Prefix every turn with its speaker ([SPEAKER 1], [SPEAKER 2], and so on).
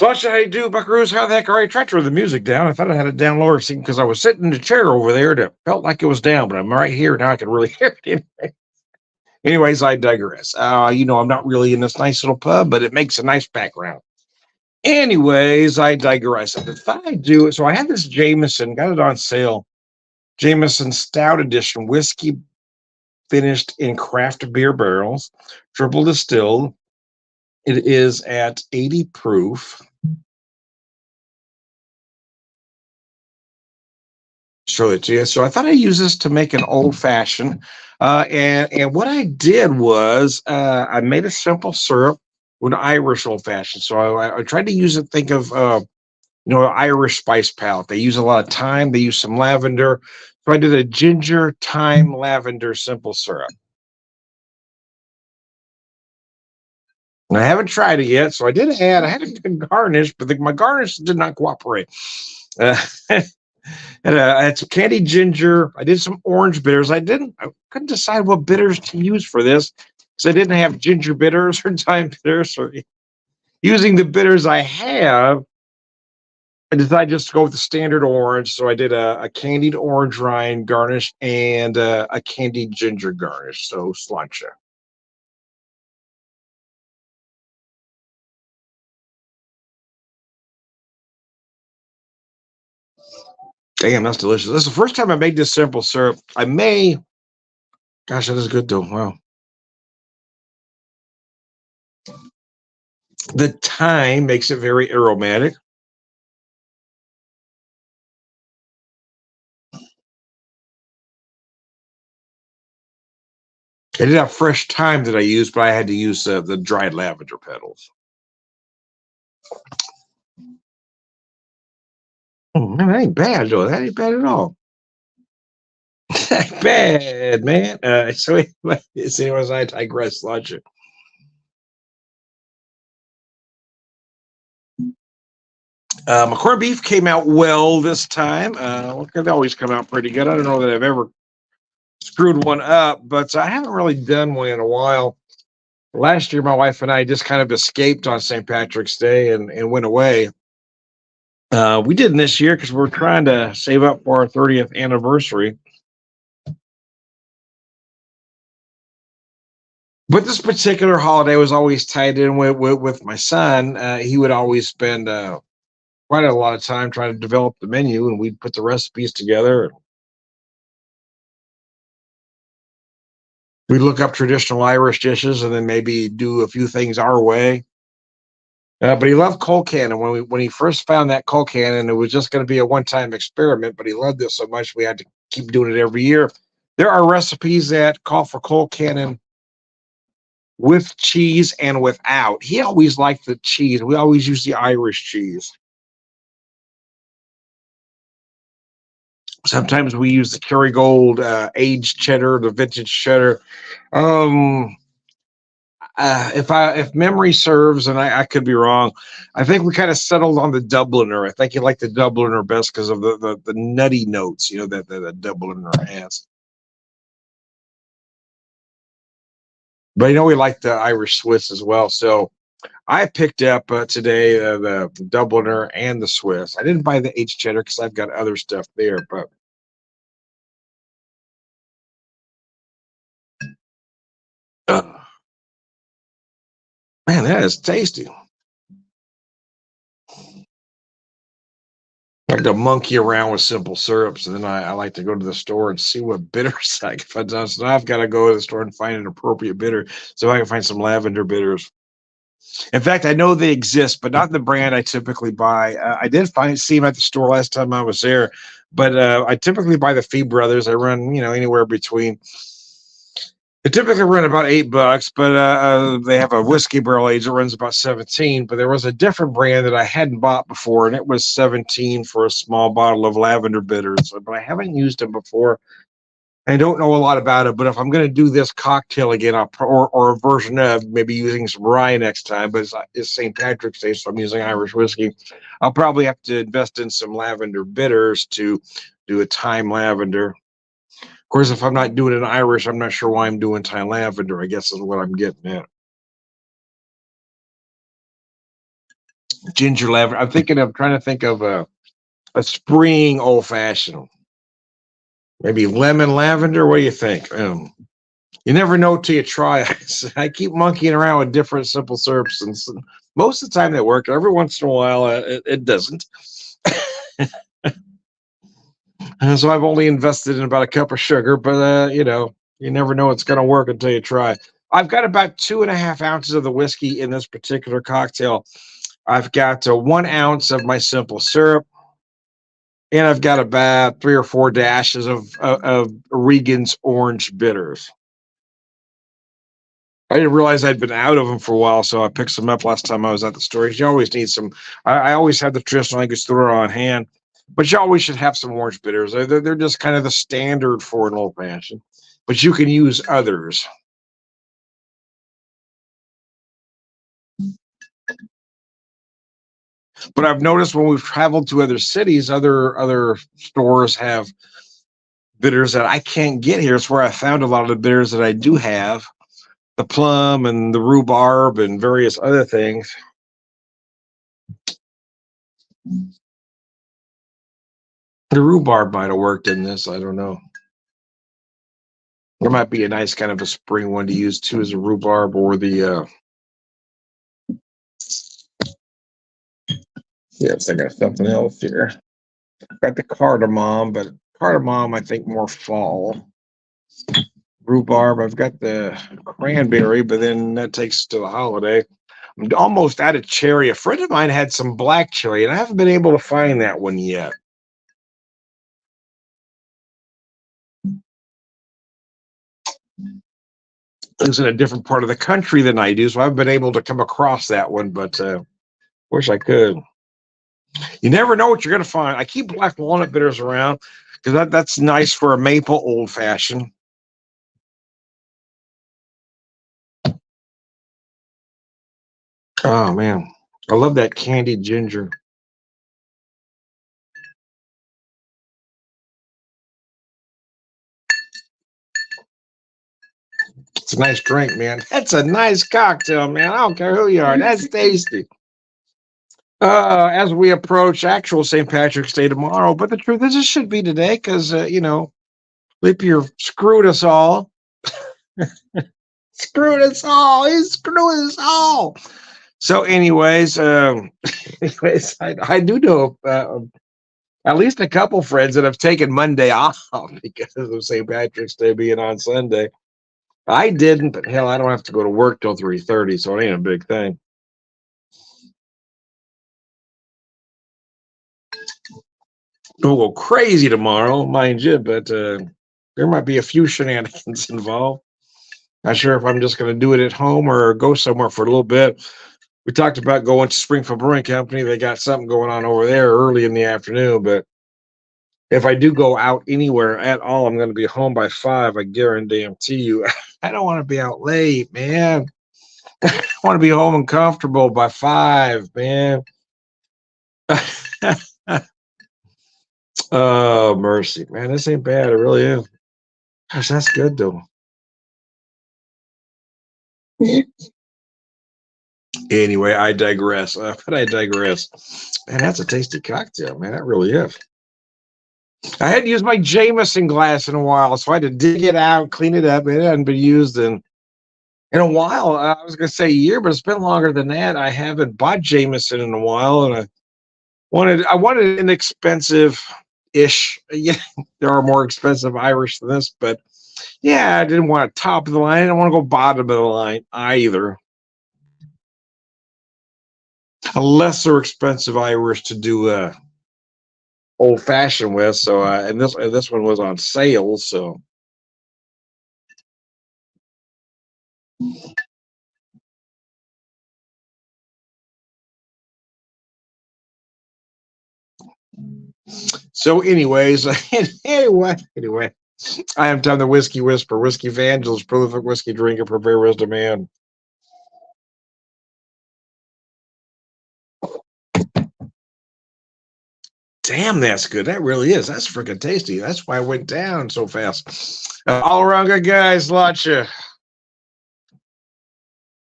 [SPEAKER 1] Much I do, Buckaroos. How the heck are you? Tried to turn the music down. I thought I had it down lower because I was sitting in the chair over there and it felt like it was down, but I'm right here now. I can really hear it. Anyways, I digress. I'm not really in this nice little pub, but it makes a nice background. Anyways, I digress. I thought I'd do it. So I had this Jameson, got it on sale. Jameson Stout Edition whiskey finished in craft beer barrels, triple distilled. It is at 80 proof. Show it to you. So I thought I'd use this to make an old fashioned. And what I did was I made a simple syrup with an Irish old fashioned. So I tried to use it. Think of Irish spice palette. They use a lot of thyme. They use some lavender. So I did a ginger, thyme, lavender simple syrup. And I haven't tried it yet, so I had a garnish, but my garnish did not cooperate. Uh, and I had some candied ginger. I did some orange bitters. I couldn't decide what bitters to use for this because I didn't have ginger bitters or thyme bitters. Or using the bitters I have, I decided just to go with the standard orange. So I did a candied orange rind garnish and a candied ginger garnish. So sláinte. Damn, that's delicious. This is the first time I made this simple syrup. Gosh, that is good though. Wow. The thyme makes it very aromatic. I did have fresh thyme that I used, but I had to use the dried lavender petals. Oh, man, that ain't bad, though. That ain't bad at all. That bad, man. Anyways, I digress. Logic. My corned beef came out well this time. It always come out pretty good. I don't know that I've ever screwed one up, but I haven't really done one in a while. Last year, my wife and I just kind of escaped on St. Patrick's Day and went away. We didn't this year because we're trying to save up for our 30th anniversary. But this particular holiday was always tied in with my son. He would always spend quite a lot of time trying to develop the menu, and we'd put the recipes together. We'd look up traditional Irish dishes and then maybe do a few things our way. But he loved cold cannon. When he first found that cold cannon, it was just going to be a one-time experiment. But he loved it so much we had to keep doing it every year. There are recipes that call for cold cannon with cheese and without. He always liked the cheese. We always use the Irish cheese. Sometimes we use the Kerrygold aged cheddar, the vintage cheddar. Um, if memory serves, and I could be wrong, I think we kind of settled on the Dubliner. I think you like the Dubliner best because of the nutty notes, that the Dubliner has. But we like the Irish Swiss as well. So I picked up today the Dubliner and the Swiss. I didn't buy the aged cheddar because I've got other stuff there, but. Man, that is tasty. I like to monkey around with simple syrups, and then I like to go to the store and see what bitters I can find. So now I've got to go to the store and find an appropriate bitter so I can find some lavender bitters. In fact, I know they exist, but not the brand I typically buy. I did see them at the store last time I was there, but I typically buy the Fee Brothers. I run, anywhere between. They typically run about $8, but they have a whiskey barrel age that runs about 17. But there was a different brand that I hadn't bought before, and it was 17 for a small bottle of lavender bitters. But I haven't used them before. I don't know a lot about it, but if I'm going to do this cocktail again, or a version of maybe using some rye next time, but it's St. Patrick's Day, so I'm using Irish whiskey. I'll probably have to invest in some lavender bitters to do a thyme lavender. Of course, if I'm not doing it in Irish, I'm not sure why I'm doing thyme lavender, I guess is what I'm getting at. Ginger lavender. Trying to think of a spring old fashioned. Maybe lemon lavender. What do you think? You never know till you try. I keep monkeying around with different simple syrups, and most of the time they work. Every once in a while, it doesn't. And so I've only invested in about a cup of sugar, but you never know it's going to work until you try. I've got about 2.5 ounces of the whiskey in this particular cocktail. I've got 1 ounce of my simple syrup, and I've got about 3 or 4 dashes of Regan's orange bitters. I didn't realize I'd been out of them for a while, so I picked some up last time I was at the store. You always need some. I always have the traditional Angostura on hand, but you always should have some orange bitters. They're just kind of the standard for an old fashioned, but you can use others. But I've noticed when we've traveled to other cities, other stores have bitters that I can't get here. It's where I found a lot of the bitters that I do have. The plum and the rhubarb and various other things. The rhubarb might have worked in this. I don't know. There might be a nice kind of a spring one to use too, as a rhubarb or the. Yes, I got something else here. Got the cardamom, but cardamom I think more fall. Rhubarb, I've got the cranberry, but then that takes to the holiday. I'm almost out of cherry. A friend of mine had some black cherry, and I haven't been able to find that one yet. Lives in a different part of the country than I do, so I've been able to come across that one, but wish I could. You never know what you're going to find. I keep black walnut bitters around because that's nice for a maple old fashioned. Oh man, I love that candied ginger. It's a nice drink, man. That's a nice cocktail, man. I don't care who you are. That's tasty. As we approach actual St. Patrick's Day tomorrow, but the truth is, it should be today because Leap year screwed us all. Screwed us all. He screwed us all. So, anyways, I do know at least a couple friends that have taken Monday off because of St. Patrick's Day being on Sunday. I didn't, but hell, I don't have to go to work till 3:30, so it ain't a big thing. We'll go crazy tomorrow, mind you, but there might be a few shenanigans involved. Not sure if I'm just going to do it at home or go somewhere for a little bit. We talked about going to Springfield Brewing Company. They got something going on over there early in the afternoon, but if I do go out anywhere at all, I'm going to be home by 5. I guarantee you. I don't want to be out late, man. I want to be home and comfortable by 5, man. Oh, mercy, man. This ain't bad. It really is. Gosh, that's good, though. Anyway, I digress. But I digress. Man, that's a tasty cocktail, man. That really is. I hadn't used my Jameson glass in a while, so I had to dig it out, clean it up. It hadn't been used in a while. I was going to say a year, but it's been longer than that. I haven't bought Jameson in a while, and I wanted inexpensive-ish. Yeah, there are more expensive Irish than this, but yeah, I didn't want to top of the line. I didn't want to go bottom of the line either. A lesser expensive Irish to do old fashioned with. So and this one was on sale. So anyways, anyway, I am Tom the Whiskey Whisperer, Whiskey Evangelist, prolific whiskey drinker, prepare wisdom man. Damn, that's good. That really is. That's freaking tasty. That's why I went down so fast. All around good guys. Lots of